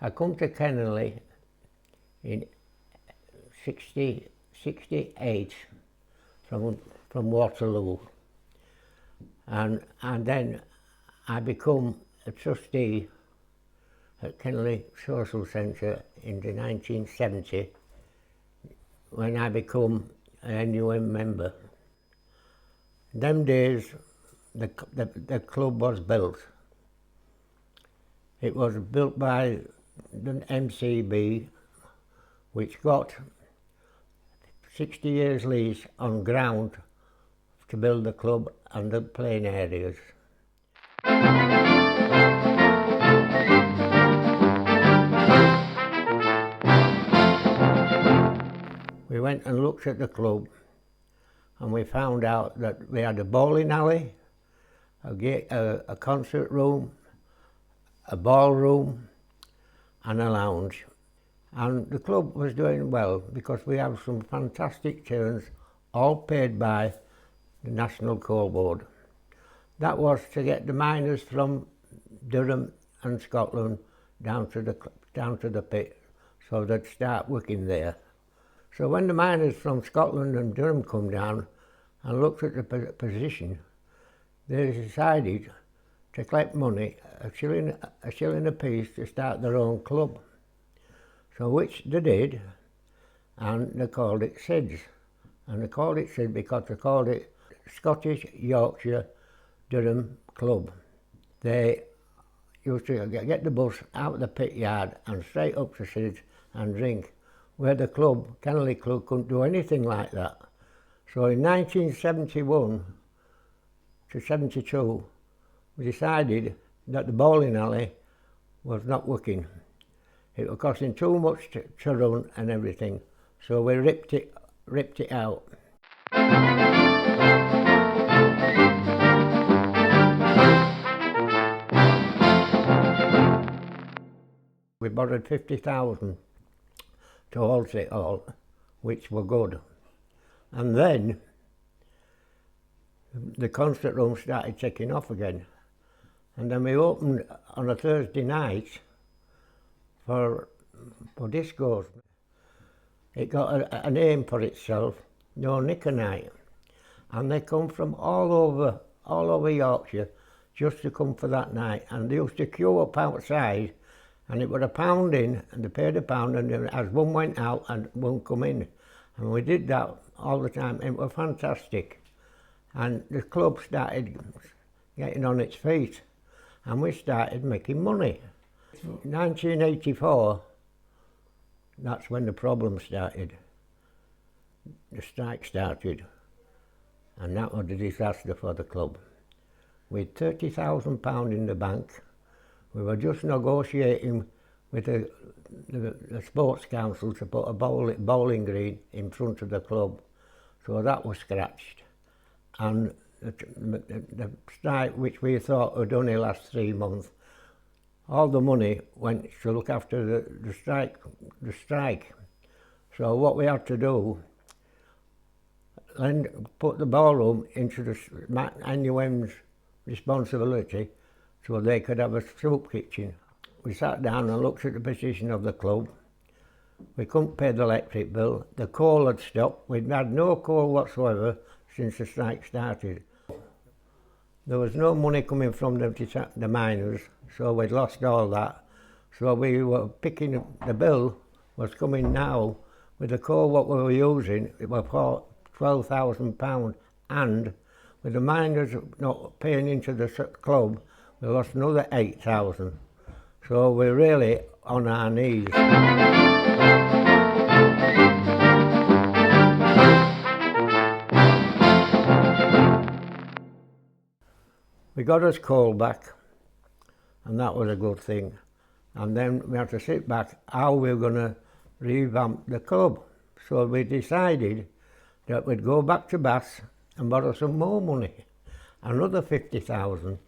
I come to Kennelly in 68 from Waterloo, and then I become a trustee at Kennelly Social Centre in the 1970 when I become an NUM member. In them days the club was built. It was built by the MCB, which got 60 years lease on ground to build the club and the playing areas. We went and looked at the club and we found out that we had a bowling alley, a concert room, a ballroom and a lounge. And the club was doing well because we have some fantastic tunes, all paid by the National Coal Board. That was to get the miners from Durham and Scotland down to the pit, so they'd start working there. So when the miners from Scotland and Durham come down and looked at the position, they decided to collect money, a shilling a piece, to start their own club. So which they did, and they called it SIDS. And they called it SIDS because they called it Scottish Yorkshire Durham Club. They used to get the bus out of the pit yard and straight up to SIDS and drink, where the club, Kennelly Club, couldn't do anything like that. So in 1971 to 72, we decided that the bowling alley was not working. It was costing too much to run and everything, so we ripped it out. We borrowed 50,000 to halt it all, which were good. And then the concert room started taking off again. And then we opened on a Thursday night for discos. It got a name for itself, No Knicker Night. And they come from all over Yorkshire just to come for that night. And they used to queue up outside, and it was a pound in, and they paid a pound, and as one went out and one come in. And we did that all the time. It was fantastic. And the club started getting on its feet, and we started making money. 1984, that's when the problem started. The strike started, and that was a disaster for the club. We had £30,000 in the bank. We were just negotiating with the Sports Council to put a bowling green in front of the club, so that was scratched. And the strike, which we thought would only last 3 months, all the money went to look after the strike. So what we had to do, then put the ballroom into the NUM's responsibility, so they could have a soup kitchen. We sat down and looked at the position of the club. We couldn't pay the electric bill. The coal had stopped. We'd had no coal whatsoever since the strike started. There was no money coming from the miners, so we'd lost all that. So we were picking up, the bill was coming now with the coal what we were using, it was for £12,000, and with the miners not paying into the club, we lost another 8,000. So we're really on our knees. We got us coal back, and that was a good thing. And then we had to sit back how we were going to revamp the club. So we decided that we'd go back to Bath and borrow some more money, another 50,000,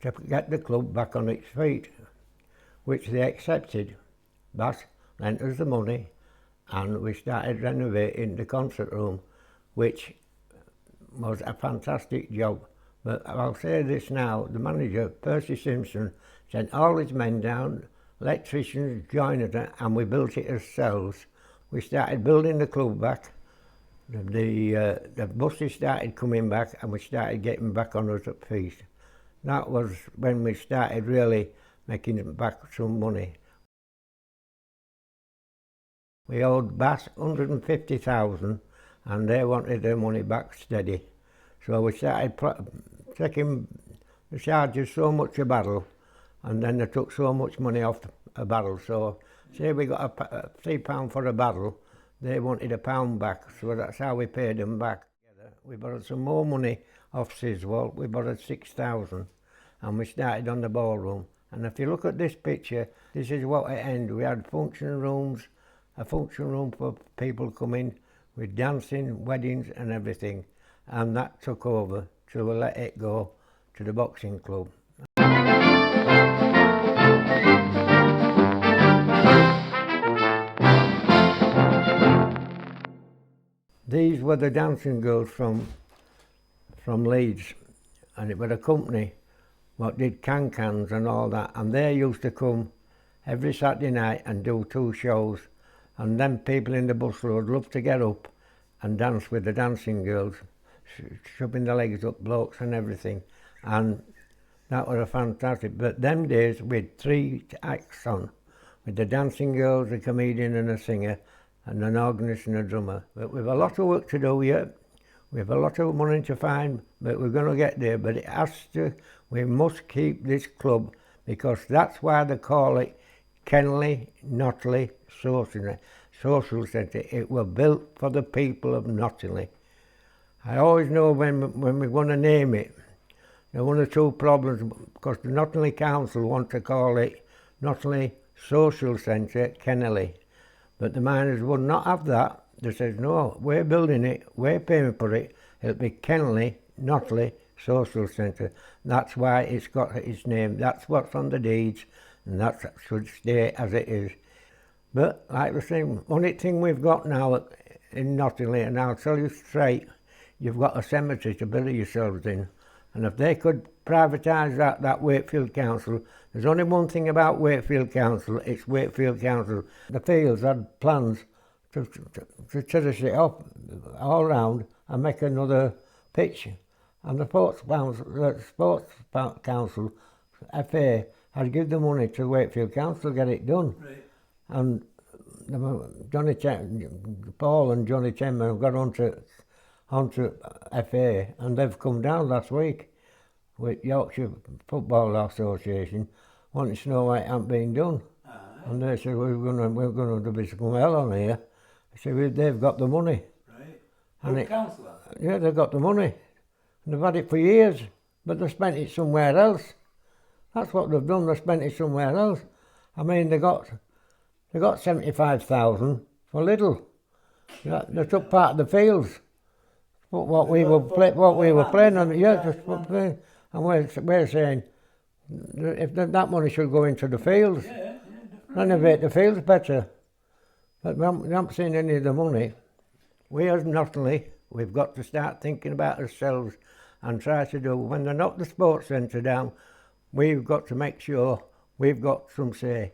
to get the club back on its feet, which they accepted. Bath lent us the money, and we started renovating the concert room, which was a fantastic job. But I'll say this now, the manager, Percy Simpson, sent all his men down electricians joined it, and we built it ourselves. We started building the club back. The buses started coming back, and we started getting back on us at feet. That was when we started really making back some money. We owed Bass 150,000, and they wanted their money back steady. So we started taking the charges so much a barrel, and then they took so much money off a barrel. So say we got £3 for a barrel, they wanted £1 back, so that's how we paid them back. We borrowed some more money off Sizwell. We borrowed 6,000, and we started on the ballroom. And if you look at this picture, this is what it ended. We had function rooms, a function room for people coming with dancing, weddings and everything. And that took over, so we let it go to the boxing club. These were the dancing girls from Leeds, and it was a company what did can-cans and all that, and they used to come every Saturday night and do 2 shows, and then people in the bus would love to get up and dance with the dancing girls, shoving their legs up, blokes and everything, and that was a fantastic. But them days we had 3 acts on, with the dancing girls, a comedian and a singer, and an organist and a drummer. But we've a lot of work to do yet. We have a lot of money to find, but we're going to get there. But it has to, we must keep this club, because that's why they call it KELLINGLEY Notley Social Centre. It was built for the people of Nottingley. I always know when we're going to name it, there are 1 or 2 problems, because the Nottingley Council want to call it Nottingley Social Centre, KELLINGLEY. But the miners would not have that. They says, no, we're building it, we're paying for it, it'll be KELLINGLEY Notley Social Centre. That's why it's got its name, that's what's on the deeds, and that should stay as it is. But like the same, only thing we've got now in Nottingley, and I'll tell you straight, you've got a cemetery to bury yourselves in. And if they could privatise that Wakefield Council, there's only one thing about Wakefield Council, it's Wakefield Council. The Fields had plans to terrace it up all round and make another pitch. And the Sports Council, FA, had given the money to Wakefield Council to get it done. Right. And Paul and Johnny Chenman got onto FA, and they've come down last week with Yorkshire Football Association wanting to know why it hasn't been done. And they said, we're going to do some hell on here. I said, they've got the money. Right. And council? Yeah, they've got the money. And they've had it for years, but they've spent it somewhere else. That's what they've done, they've spent it somewhere else. I mean, they got 75,000 for little. They took part of the fields. What we were playing on, yeah, just playing. And we're saying, if that money should go into the fields, renovate the fields better. But we haven't seen any of the money. We as Nottingley, we've got to start thinking about ourselves and try to do, when they knock the sports centre down, we've got to make sure we've got some say.